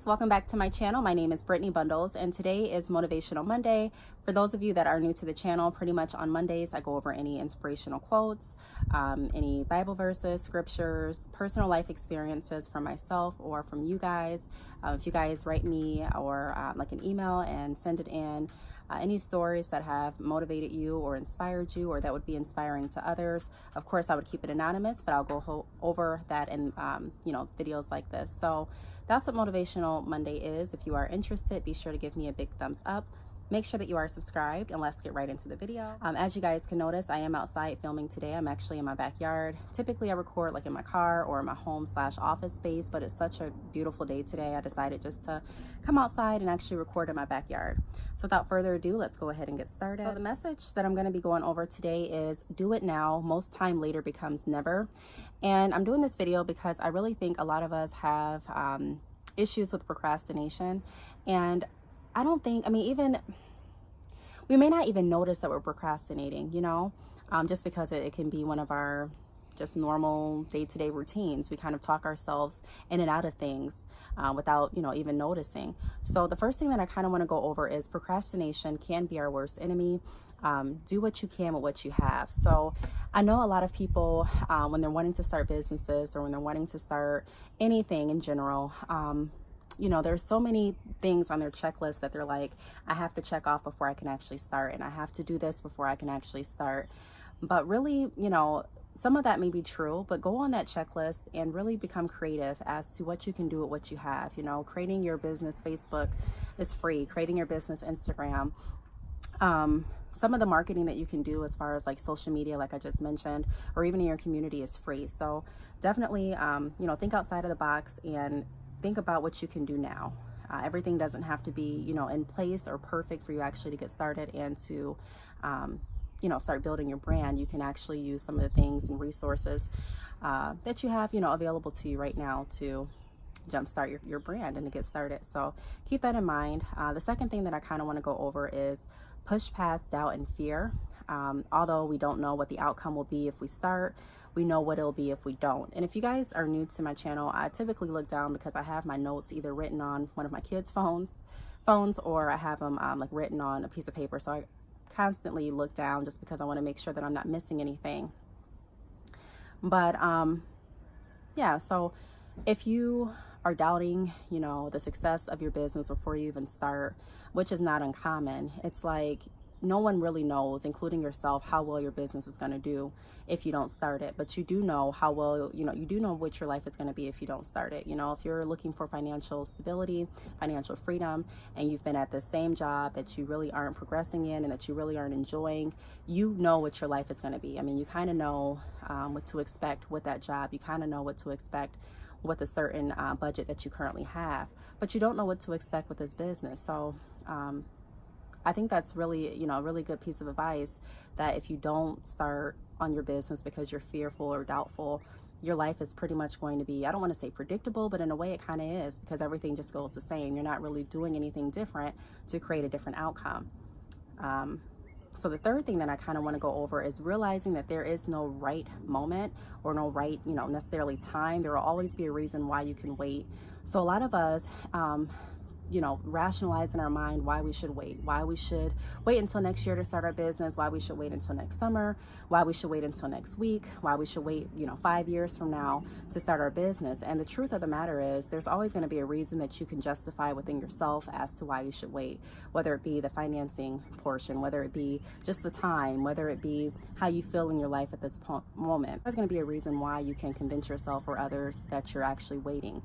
guys, welcome back to my channel. My name is Brittany Bundles and today is Motivational Monday. For those of you that are new to the channel, pretty much on Mondays I go over any inspirational quotes, any Bible verses, scriptures, personal life experiences from myself or from you guys. If you guys write me or like an email and send it in, any stories that have motivated you or inspired you or that would be inspiring to others. Of course, I would keep it anonymous, but I'll go over that in videos like this. So that's what Motivational Monday is. If you are interested, be sure to give me a big thumbs up. Make sure that you are subscribed, and let's get right into the video. As you guys can notice, I am outside filming today. I'm actually in my backyard. Typically I record like in my car or in my home/office space, but it's such a beautiful day today. I decided just to come outside and actually record in my backyard. So without further ado, let's go ahead and get started. So the message that I'm going to be going over today is do it now. Most time later becomes never. And I'm doing this video because I really think a lot of us have issues with procrastination. And I don't think, we may not even notice that we're procrastinating, just because it can be one of our just normal day-to-day routines. We kind of talk ourselves in and out of things without, even noticing. So the first thing that I kind of want to go over is procrastination can be our worst enemy. Do what you can with what you have. So I know a lot of people, when they're wanting to start businesses or when they're wanting to start anything in general, there's so many things on their checklist that they're like, I have to check off before I can actually start, and I have to do this before I can actually start. But really, some of that may be true, but go on that checklist and really become creative as to what you can do with what you have. Creating your business Facebook is free. Creating your business Instagram. Some of the marketing that you can do as far as like social media, like I just mentioned, or even in your community is free. So definitely, think outside of the box and think about what you can do now. Everything doesn't have to be, in place or perfect for you actually to get started and to, start building your brand. You can actually use some of the things and resources that you have, available to you right now to jumpstart your brand and to get started. So keep that in mind. The second thing that I kind of want to go over is push past doubt and fear. Although we don't know what the outcome will be if we start, we know what it'll be if we don't. And if you guys are new to my channel, I typically look down because I have my notes either written on one of my kids' phones or I have them like written on a piece of paper. So I constantly look down just because I want to make sure that I'm not missing anything. But yeah, so if you are doubting, the success of your business before you even start, which is not uncommon, it's like no one really knows, including yourself, how well your business is going to do if you don't start it. But you do know how well, you do know what your life is going to be if you don't start it. If you're looking for financial stability, financial freedom, and you've been at the same job that you really aren't progressing in and that you really aren't enjoying, you know what your life is going to be. You kind of know what to expect with that job. You kind of know what to expect with a certain budget that you currently have, but you don't know what to expect with this business. So, I think that's really, a really good piece of advice, that if you don't start on your business because you're fearful or doubtful, your life is pretty much going to be, I don't want to say predictable, but in a way it kind of is, because everything just goes the same. You're not really doing anything different to create a different outcome. So the third thing that I kind of want to go over is realizing that there is no right moment or no right, necessarily time. There will always be a reason why you can wait. So a lot of us, rationalize in our mind why we should wait until next year to start our business, why we should wait until next summer, why we should wait until next week, why we should wait, 5 years from now to start our business. And the truth of the matter is there's always going to be a reason that you can justify within yourself as to why you should wait, whether it be the financing portion, whether it be just the time, whether it be how you feel in your life at this moment. There's going to be a reason why you can convince yourself or others that you're actually waiting.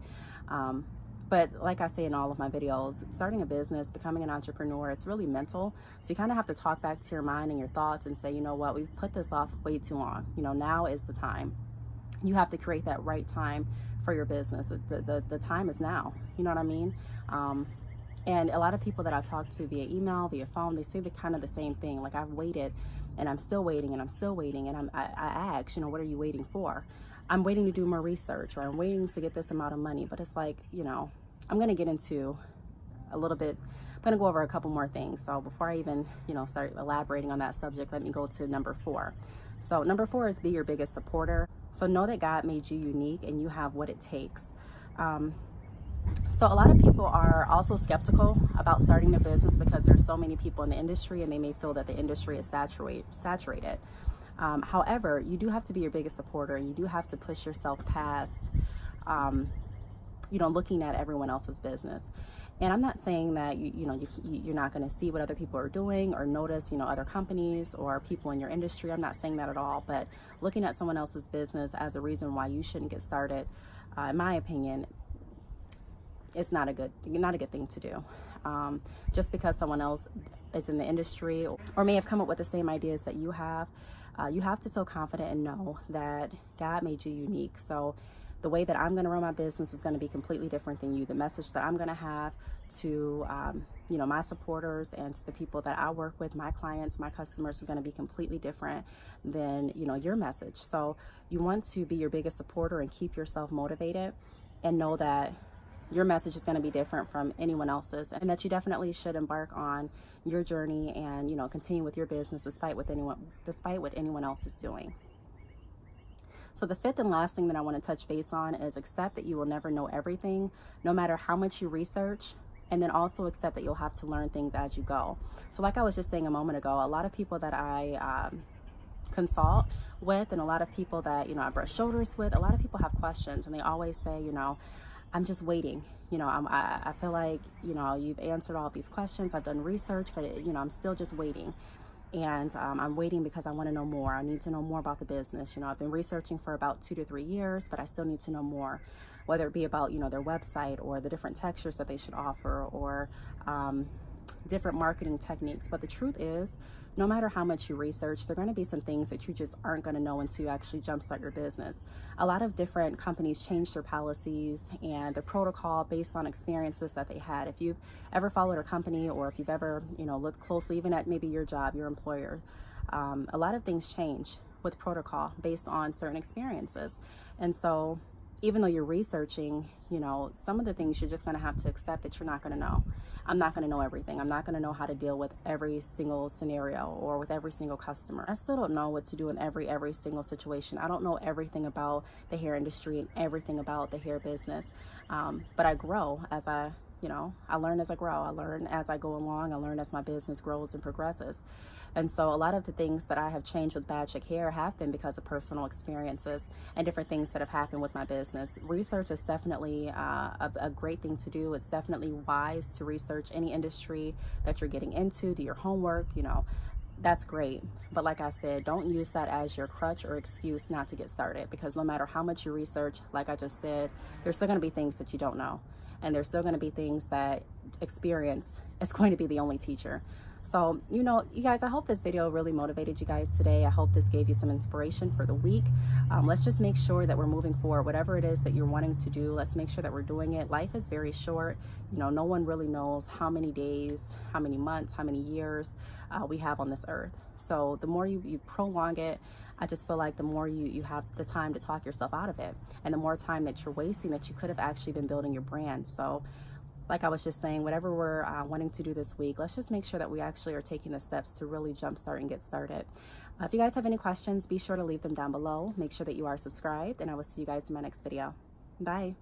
But like I say in all of my videos, starting a business, becoming an entrepreneur, it's really mental. So you kind of have to talk back to your mind and your thoughts and say, you know what, we've put this off way too long. Now is the time. You have to create that right time for your business. The time is now. You know what I mean? And a lot of people that I talk to via email, via phone, they say kind of the same thing. Like, I've waited and I'm still waiting and I'm still waiting. And I ask, what are you waiting for? I'm waiting to do more research, or I'm waiting to get this amount of money. But it's like, I'm going to get into a little bit, I'm going to go over a couple more things. So before I even, start elaborating on that subject, let me go to number 4. So number 4 is be your biggest supporter. So know that God made you unique and you have what it takes. So a lot of people are also skeptical about starting their business because there's so many people in the industry and they may feel that the industry is saturated. However, you do have to be your biggest supporter, and you do have to push yourself past, looking at everyone else's business. And I'm not saying that you're not going to see what other people are doing or notice, other companies or people in your industry. I'm not saying that at all. But looking at someone else's business as a reason why you shouldn't get started, in my opinion, it's not a good thing to do. Just because someone else is in the industry or may have come up with the same ideas that you have to feel confident and know that God made you unique. So the way that I'm going to run my business is going to be completely different than you. The message that I'm going to have to my supporters and to the people that I work with, my clients, my customers, is going to be completely different than your message. So you want to be your biggest supporter and keep yourself motivated, and know that your message is going to be different from anyone else's, and that you definitely should embark on your journey and continue with your business despite what anyone else is doing. So the fifth and last thing that I want to touch base on is accept that you will never know everything, no matter how much you research. And then also accept that you'll have to learn things as you go. So like I was just saying a moment ago, a lot of people that I consult with, and a lot of people that I brush shoulders with, a lot of people have questions, and they always say, I'm just waiting. I feel like you've answered all of these questions. I've done research, but I'm still just waiting. And I'm waiting because I want to know more. I need to know more about the business. I've been researching for about 2 to 3 years, but I still need to know more, whether it be about, their website or the different textures that they should offer, or different marketing techniques. But the truth is, no matter how much you research, there are going to be some things that you just aren't going to know until you actually jumpstart your business. A lot of different companies change their policies and the protocol based on experiences that they had. If you've ever followed a company, or if you've ever, looked closely even at maybe your job, your employer, a lot of things change with protocol based on certain experiences. And so even though you're researching, some of the things you're just going to have to accept that you're not going to know. I'm not going to know everything. I'm not going to know how to deal with every single scenario or with every single customer. I still don't know what to do in every single situation. I don't know everything about the hair industry and everything about the hair business. But I grow as I learn as I grow. I learn as I go along. I learn as my business grows and progresses. And so a lot of the things that I have changed with Bad Chick Hair have been because of personal experiences and different things that have happened with my business. Research is definitely a great thing to do. It's definitely wise to research any industry that you're getting into, do your homework, that's great. But like I said, don't use that as your crutch or excuse not to get started, because no matter how much you research, like I just said, there's still going to be things that you don't know. And there's still going to be things that experience is going to be the only teacher. So, you guys, I hope this video really motivated you guys today. I hope this gave you some inspiration for the week. Let's just make sure that we're moving forward. Whatever it is that you're wanting to do, let's make sure that we're doing it. Life is very short. No one really knows how many days, how many months, how many years we have on this earth. So the more you prolong it, I just feel like the more you have the time to talk yourself out of it, and the more time that you're wasting that you could have actually been building your brand. So like I was just saying, whatever we're wanting to do this week, let's just make sure that we actually are taking the steps to really jumpstart and get started. If you guys have any questions, be sure to leave them down below. Make sure that you are subscribed, and I will see you guys in my next video. Bye.